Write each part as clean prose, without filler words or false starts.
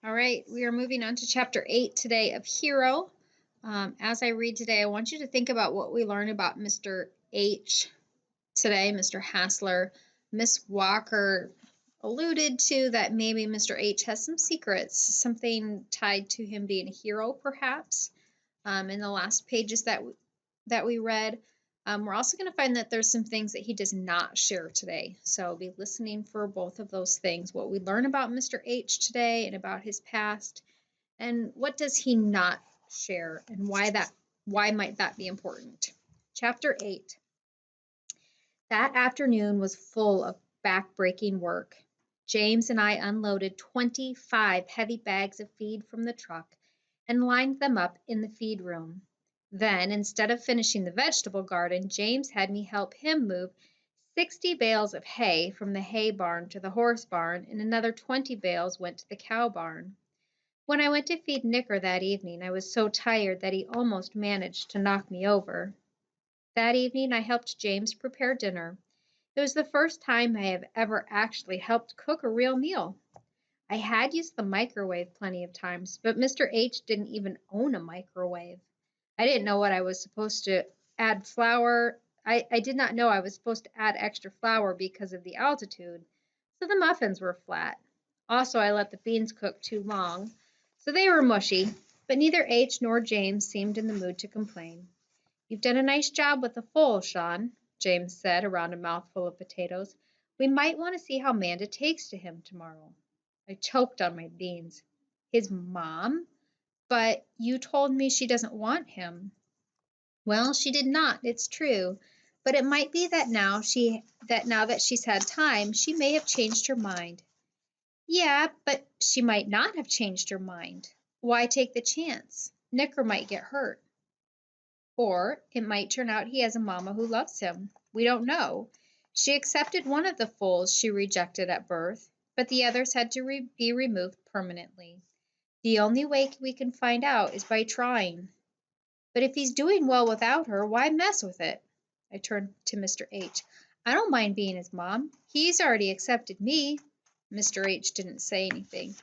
All right, we are moving on to chapter 8 today of Hero. As I read today, I want you to think about what we learned about Mr. H today, Mr. Hassler. Miss Walker alluded to that maybe Mr. H has some secrets, something tied to him being a hero, perhaps. In the last pages that we read, we're also going to find that there's some things that he does not share today. So be listening for both of those things. What we learn about Mr. H today and about his past, and what does he not share, and why might that be important? Chapter 8. That afternoon was full of back-breaking work. James and I unloaded 25 heavy bags of feed from the truck and lined them up in the feed room. Then, instead of finishing the vegetable garden, James had me help him move 60 bales of hay from the hay barn to the horse barn, and another 20 bales went to the cow barn. When I went to feed Nicker that evening, I was so tired that he almost managed to knock me over. That evening, I helped James prepare dinner. It was the first time I have ever actually helped cook a real meal. I had used the microwave plenty of times, but Mr. H didn't even own a microwave. I didn't know what I was supposed to add flour. I did not know I was supposed to add extra flour because of the altitude, so the muffins were flat. Also, I let the beans cook too long, so they were mushy, but neither H nor James seemed in the mood to complain. "You've done a nice job with the foal, Sean," James said around a mouthful of potatoes. "We might want to see how Manda takes to him tomorrow." I choked on my beans. "His mom? But you told me she doesn't want him." "Well, she did not, it's true. But it might be that now that she's had time, she may have changed her mind." "Yeah, but she might not have changed her mind. Why take the chance? Nicker might get hurt. Or it might turn out he has a mama who loves him. We don't know. She accepted one of the foals she rejected at birth, but the others had to be removed permanently. The only way we can find out is by trying. But if he's doing well without her, why mess with it?" I turned to Mr. H. "I don't mind being his mom. He's already accepted me." Mr. H didn't say anything.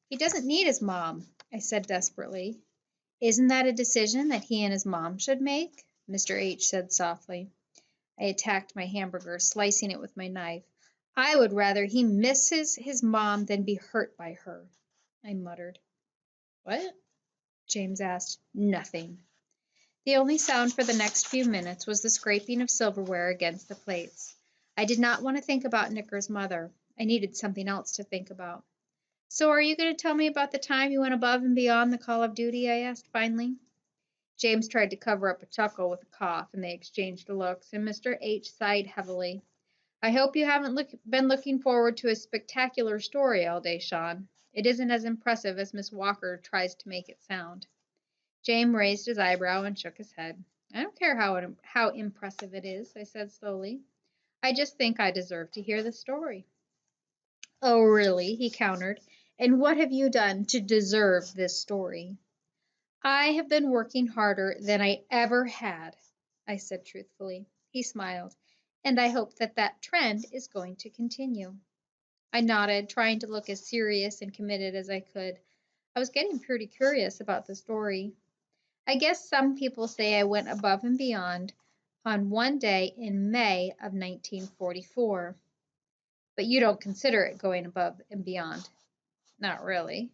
"He doesn't need his mom," I said desperately. "Isn't that a decision that he and his mom should make?" Mr. H said softly. I attacked my hamburger, slicing it with my knife. "I would rather he misses his mom than be hurt by her," I muttered. "What?" James asked. "Nothing." The only sound for the next few minutes was the scraping of silverware against the plates. I did not want to think about Nicker's mother. I needed something else to think about. "So are you going to tell me about the time you went above and beyond the call of duty?" I asked finally. James tried to cover up a chuckle with a cough, and they exchanged looks, and Mr. H sighed heavily. "I hope you haven't been looking forward to a spectacular story all day, Sean. It isn't as impressive as Miss Walker tries to make it sound." James raised his eyebrow and shook his head. "I don't care how impressive it is," I said slowly. "I just think I deserve to hear the story." "Oh, really?" he countered. "And what have you done to deserve this story?" "I have been working harder than I ever had," I said truthfully. He smiled. "And I hope that trend is going to continue." I nodded, trying to look as serious and committed as I could. I was getting pretty curious about the story. "I guess some people say I went above and beyond on one day in May of 1944. But you don't consider it going above and beyond." "Not really."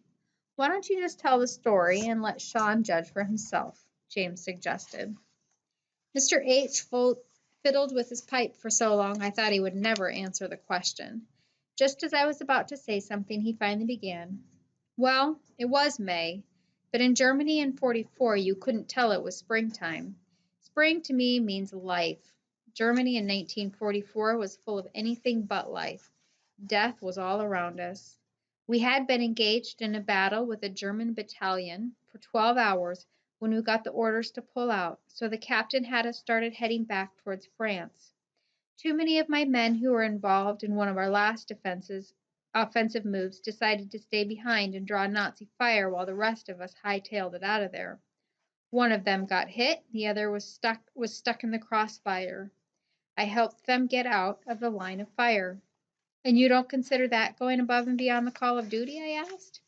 "Why don't you just tell the story and let Sean judge for himself?" James suggested. Mr. H fiddled with his pipe for so long I thought he would never answer the question. Just as I was about to say something, he finally began. "Well, it was May, but in Germany in '44 you couldn't tell it was springtime. Spring to me means life. Germany in 1944 was full of anything but life. Death was all around us. We had been engaged in a battle with a German battalion for 12 hours when we got the orders to pull out, so the captain had us started heading back towards France. Too many of my men who were involved in one of our last offensive moves decided to stay behind and draw Nazi fire while the rest of us hightailed it out of there. One of them got hit, the other was stuck in the crossfire. I helped them get out of the line of fire." "And you don't consider that going above and beyond the call of duty?" I asked.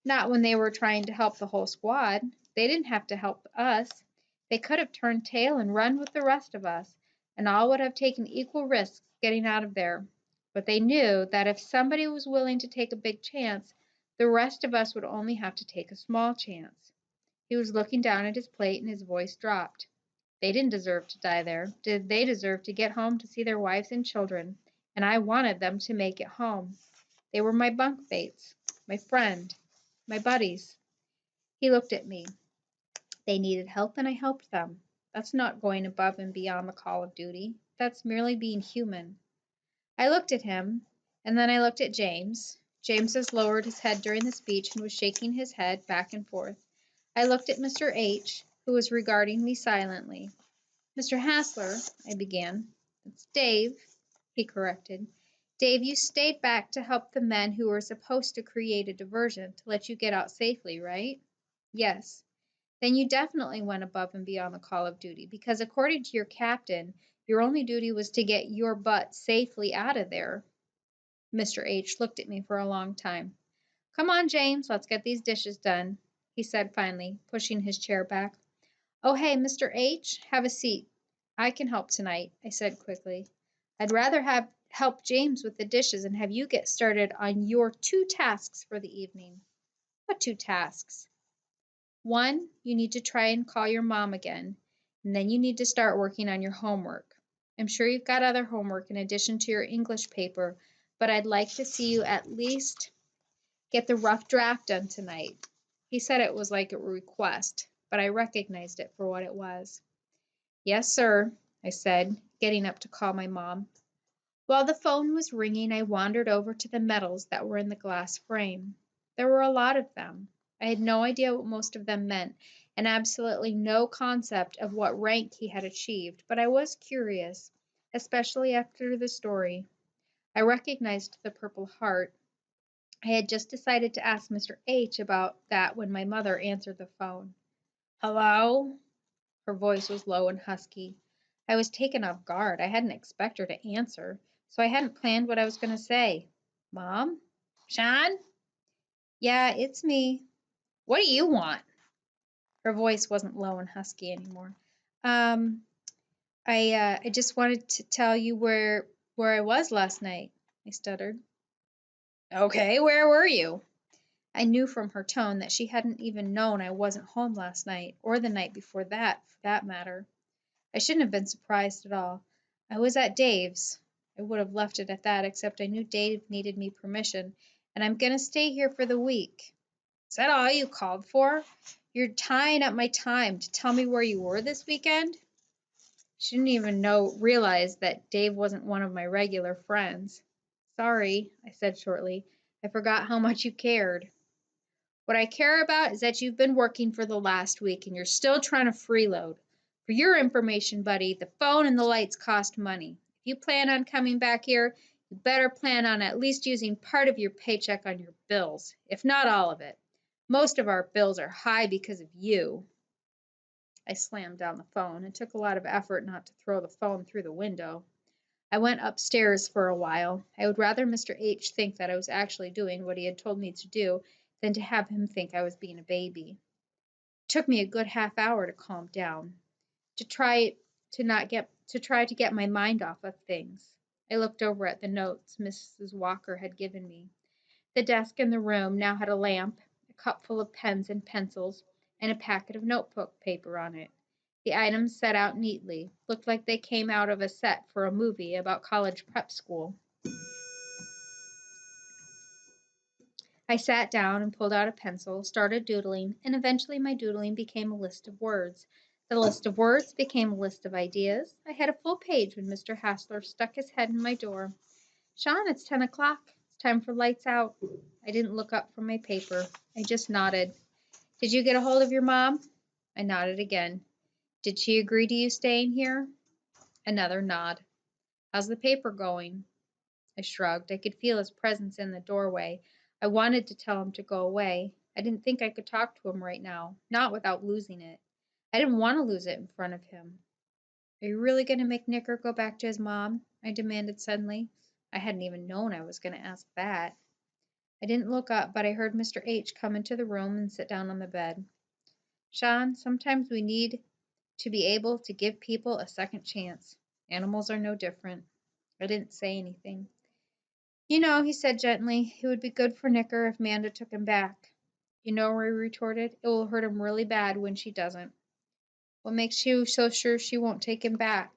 Not when they were trying to help the whole squad. They didn't have to help us. They could have turned tail and run with the rest of us, and all would have taken equal risks getting out of there. But they knew that if somebody was willing to take a big chance, the rest of us would only have to take a small chance. He was looking down at his plate and his voice dropped. They didn't deserve to die there. They deserved to get home to see their wives and children, and I wanted them to make it home. They were my bunkmates, my friend, my buddies. He looked at me. They needed help and I helped them. That's not going above and beyond the call of duty. That's merely being human. I looked at him, and then I looked at James. James has lowered his head during the speech and was shaking his head back and forth. I looked at Mr. H., who was regarding me silently. Mr. Hassler, I began. It's Dave, he corrected. Dave, you stayed back to help the men who were supposed to create a diversion to let you get out safely, right? Yes. Then you definitely went above and beyond the call of duty, because according to your captain, your only duty was to get your butt safely out of there. Mr. H. looked at me for a long time. Come on, James, let's get these dishes done, he said finally, pushing his chair back. Oh, hey, Mr. H., have a seat. I can help tonight, I said quickly. I'd rather have help James with the dishes and have you get started on your 2 tasks for the evening. What 2 tasks? 1, you need to try and call your mom again, and then you need to start working on your homework. I'm sure you've got other homework in addition to your English paper, but I'd like to see you at least get the rough draft done tonight. He said it was like a request, but I recognized it for what it was. Yes, sir, I said, getting up to call my mom. While the phone was ringing, I wandered over to the medals that were in the glass frame. There were a lot of them. I had no idea what most of them meant, and absolutely no concept of what rank he had achieved, but I was curious, especially after the story. I recognized the Purple Heart. I had just decided to ask Mr. H about that when my mother answered the phone. Hello? Her voice was low and husky. I was taken off guard. I hadn't expected her to answer, so I hadn't planned what I was going to say. Mom? Sean? Yeah, it's me. What do you want? Her voice wasn't low and husky anymore. Um, I just wanted to tell you where I was last night, I stuttered. Okay, where were you? I knew from her tone that she hadn't even known I wasn't home last night, or the night before that, for that matter. I shouldn't have been surprised at all. I was at Dave's. I would have left it at that, except I knew Dave needed me permission, and I'm going to stay here for the week. Is that all you called for? You're tying up my time to tell me where you were this weekend? She didn't even realize that Dave wasn't one of my regular friends. Sorry, I said shortly. I forgot how much you cared. What I care about is that you've been working for the last week and you're still trying to freeload. For your information, buddy, the phone and the lights cost money. If you plan on coming back here, you better plan on at least using part of your paycheck on your bills, if not all of it. Most of our bills are high because of you. I slammed down the phone. It took a lot of effort not to throw the phone through the window. I went upstairs for a while. I would rather Mr. H think that I was actually doing what he had told me to do than to have him think I was being a baby. It took me a good half hour to calm down, to try to get my mind off of things. I looked over at the notes Mrs. Walker had given me. The desk in the room now had a lamp, a cup full of pens and pencils, and a packet of notebook paper on it. The items set out neatly, looked like they came out of a set for a movie about college prep school. I sat down and pulled out a pencil, started doodling, and eventually my doodling became a list of words. The list of words became a list of ideas. I had a full page when Mr. Hassler stuck his head in my door. Sean, it's 10 o'clock. It's time for lights out. I didn't look up from my paper. I just nodded. Did you get a hold of your mom? I nodded again. Did she agree to you staying here? Another nod. How's the paper going? I shrugged. I could feel his presence in the doorway. I wanted to tell him to go away. I didn't think I could talk to him right now, not without losing it. I didn't want to lose it in front of him. Are you really going to make Nicker go back to his mom? I demanded suddenly. I hadn't even known I was going to ask that. I didn't look up, but I heard Mr. H come into the room and sit down on the bed. Sean, sometimes we need to be able to give people a second chance. Animals are no different. I didn't say anything. You know, he said gently, it would be good for Nicker if Manda took him back. You know, I retorted, it will hurt him really bad when she doesn't. What makes you so sure she won't take him back?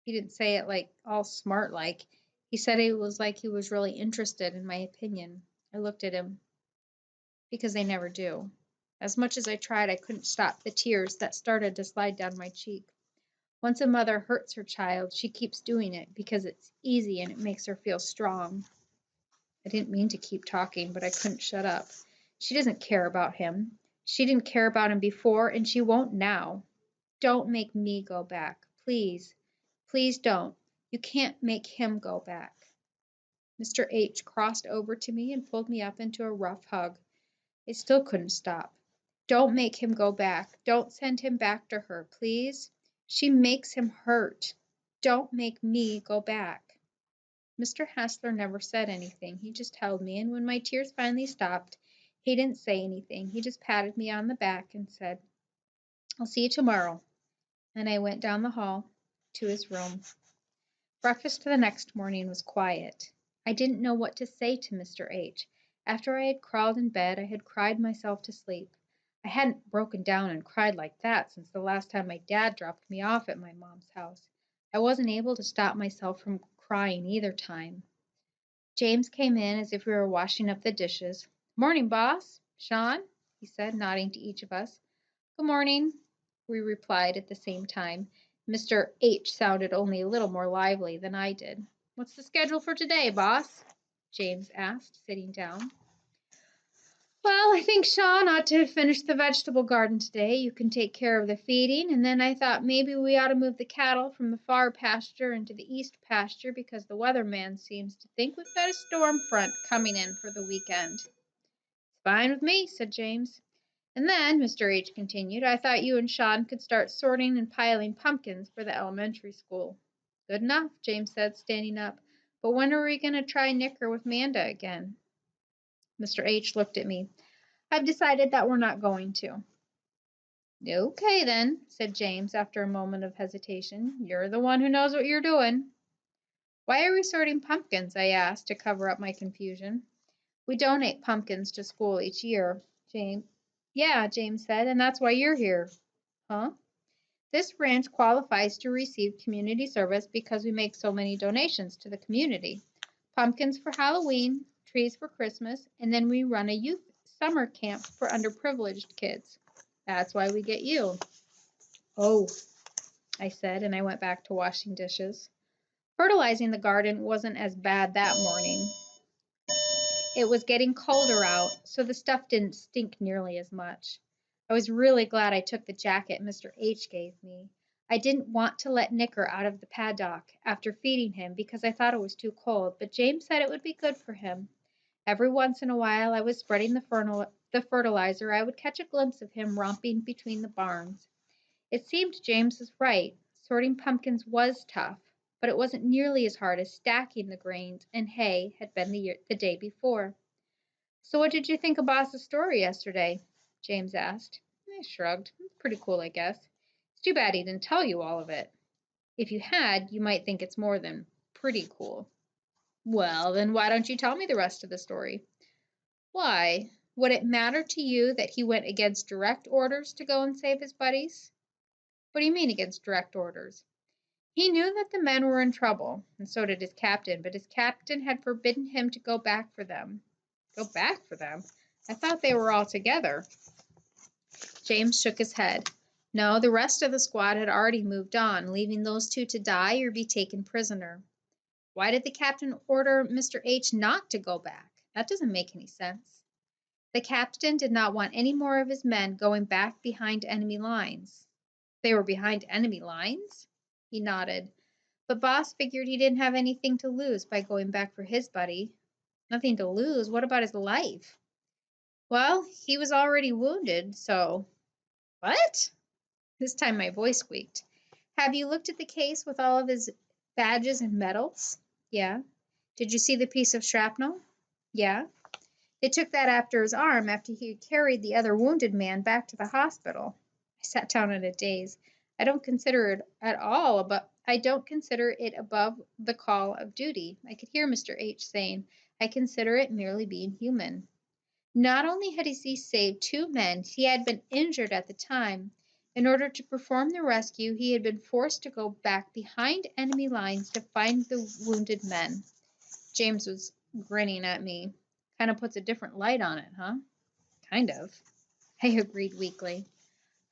He didn't say it like all smart like. He said it was like he was really interested in my opinion. I looked at him. Because they never do. As much as I tried, I couldn't stop the tears that started to slide down my cheek. Once a mother hurts her child, she keeps doing it because it's easy and it makes her feel strong. I didn't mean to keep talking, but I couldn't shut up. She doesn't care about him. She didn't care about him before, and she won't now. Don't make me go back. Please. Please don't. You can't make him go back. Mr. H crossed over to me and pulled me up into a rough hug. I still couldn't stop. Don't make him go back. Don't send him back to her, please. She makes him hurt. Don't make me go back. Mr. Hassler never said anything. He just held me, and when my tears finally stopped, he didn't say anything. He just patted me on the back and said, I'll see you tomorrow. And I went down the hall to his room. Breakfast the next morning was quiet. I didn't know what to say to Mr. H. After I had crawled in bed, I had cried myself to sleep. I hadn't broken down and cried like that since the last time my dad dropped me off at my mom's house. I wasn't able to stop myself from crying either time. James came in as if we were washing up the dishes. Morning, boss. Sean, he said, nodding to each of us. Good morning, we replied at the same time. Mr. H sounded only a little more lively than I did. What's the schedule for today, boss? James asked, sitting down. Well, I think Sean ought to finish the vegetable garden today. You can take care of the feeding, and then I thought maybe we ought to move the cattle from the far pasture into the east pasture because the weatherman seems to think we've got a storm front coming in for the weekend. It's fine with me, said James. And then, Mr. H continued, I thought you and Sean could start sorting and piling pumpkins for the elementary school. Good enough, James said, standing up. But when are we going to try Nicker with Manda again? Mr. H looked at me. I've decided that we're not going to. Okay, then, said James after a moment of hesitation. You're the one who knows what you're doing. Why are we sorting pumpkins? I asked to cover up my confusion. We donate pumpkins to school each year, James. Yeah, James said, and that's why you're here. Huh? This ranch qualifies to receive community service because we make so many donations to the community. Pumpkins for Halloween, trees for Christmas, and then we run a youth summer camp for underprivileged kids. That's why we get you. Oh, I said, and I went back to washing dishes. Fertilizing the garden wasn't as bad that morning. It was getting colder out, so the stuff didn't stink nearly as much. I was really glad I took the jacket Mr. H gave me. I didn't want to let Nicker out of the paddock after feeding him because I thought it was too cold, but James said it would be good for him. Every once in a while I was spreading the fertilizer, I would catch a glimpse of him romping between the barns. It seemed James was right. Sorting pumpkins was tough, but it wasn't nearly as hard as stacking the grains and hay had been the day before. So what did you think of Boss's story yesterday? James asked. I shrugged. Pretty cool, I guess. It's too bad he didn't tell you all of it. If you had, you might think it's more than pretty cool. Well, then why don't you tell me the rest of the story? Why? Would it matter to you that he went against direct orders to go and save his buddies? What do you mean against direct orders? He knew that the men were in trouble, and so did his captain, but his captain had forbidden him to go back for them. Go back for them? I thought they were all together. James shook his head. No, the rest of the squad had already moved on, leaving those two to die or be taken prisoner. Why did the captain order Mr. H not to go back? That doesn't make any sense. The captain did not want any more of his men going back behind enemy lines. They were behind enemy lines? He nodded. But Boss figured he didn't have anything to lose by going back for his buddy. Nothing to lose? What about his life? Well, he was already wounded, so... What? This time my voice squeaked. Have you looked at the case with all of his badges and medals? Yeah. Did you see the piece of shrapnel? Yeah. They took that after his arm after he had carried the other wounded man back to the hospital. I sat down in a daze. I don't consider it at all, but I don't consider it above the call of duty. I could hear Mr. H saying, I consider it merely being human. Not only had he saved two men, he had been injured at the time. In order to perform the rescue, he had been forced to go back behind enemy lines to find the wounded men. James was grinning at me. Kind of puts a different light on it, huh? Kind of. I agreed weakly.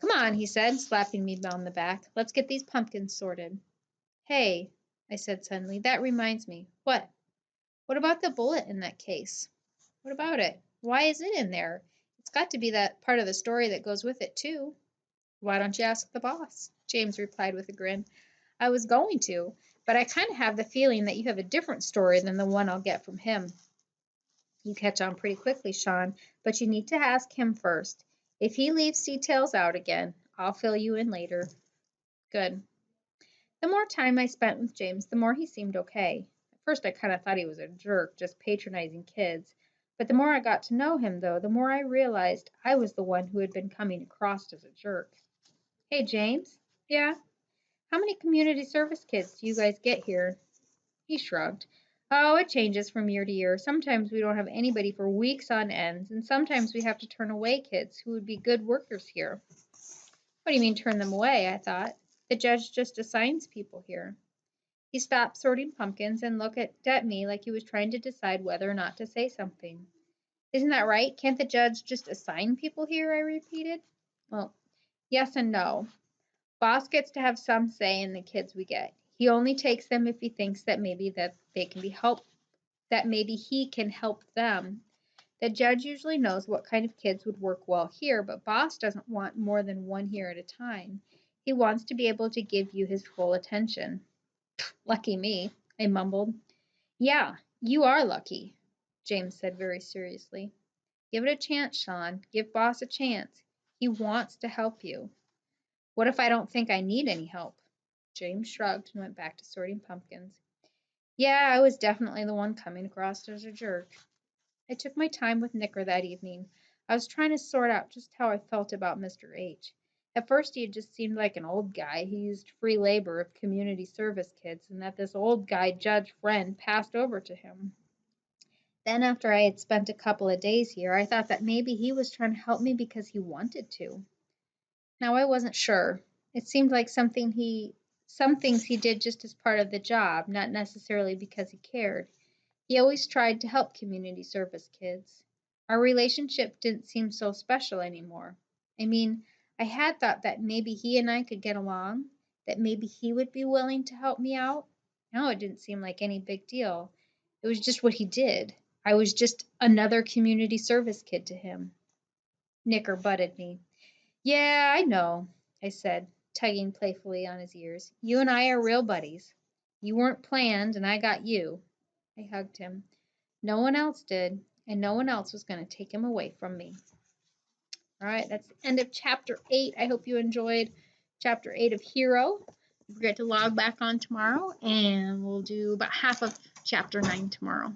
Come on, he said, slapping me on the back. Let's get these pumpkins sorted. Hey, I said suddenly, that reminds me. What? What about the bullet in that case? What about it? Why is it in there? It's got to be that part of the story that goes with it, too. Why don't you ask the boss? James replied with a grin. I was going to, but I kind of have the feeling that you have a different story than the one I'll get from him. You catch on pretty quickly, Sean, but you need to ask him first. If he leaves details out again, I'll fill you in later. Good. The more time I spent with James, the more he seemed okay. At first, I kind of thought he was a jerk, just patronizing kids. But the more I got to know him, though, the more I realized I was the one who had been coming across as a jerk. Hey, James? Yeah? How many community service kids do you guys get here? He shrugged. Oh, it changes from year to year. Sometimes we don't have anybody for weeks on end, and sometimes we have to turn away kids who would be good workers here. What do you mean turn them away? I thought. The judge just assigns people here. He stopped sorting pumpkins and looked at me like he was trying to decide whether or not to say something. Isn't that right? Can't the judge just assign people here? I repeated. Well, yes and no. Boss gets to have some say in the kids we get. He only takes them if he thinks that maybe he can help them. The judge usually knows what kind of kids would work well here, but Boss doesn't want more than one here at a time. He wants to be able to give you his full attention. Lucky me, I mumbled. Yeah, you are lucky, James said very seriously. Give it a chance, Sean. Give Boss a chance. He wants to help you. What if I don't think I need any help? James shrugged and went back to sorting pumpkins. Yeah, I was definitely the one coming across as a jerk. I took my time with Nicker that evening. I was trying to sort out just how I felt about Mr. H. At first, he had just seemed like an old guy who used free labor of community service kids, and that this old guy, Judge Friend, passed over to him. Then, after I had spent a couple of days here, I thought that maybe he was trying to help me because he wanted to. Now, I wasn't sure. It seemed like some things he did just as part of the job, not necessarily because he cared. He always tried to help community service kids. Our relationship didn't seem so special anymore. I mean, I had thought that maybe he and I could get along, that maybe he would be willing to help me out. Now it didn't seem like any big deal. It was just what he did. I was just another community service kid to him. Nicker butted me. Yeah, I know, I said, tugging playfully on his ears. You and I are real buddies. You weren't planned, and I got you. I hugged him. No one else did, and no one else was going to take him away from me. All right, that's the end of chapter 8. I hope you enjoyed chapter 8 of Hero. Don't forget to log back on tomorrow, and we'll do about half of chapter 9 tomorrow.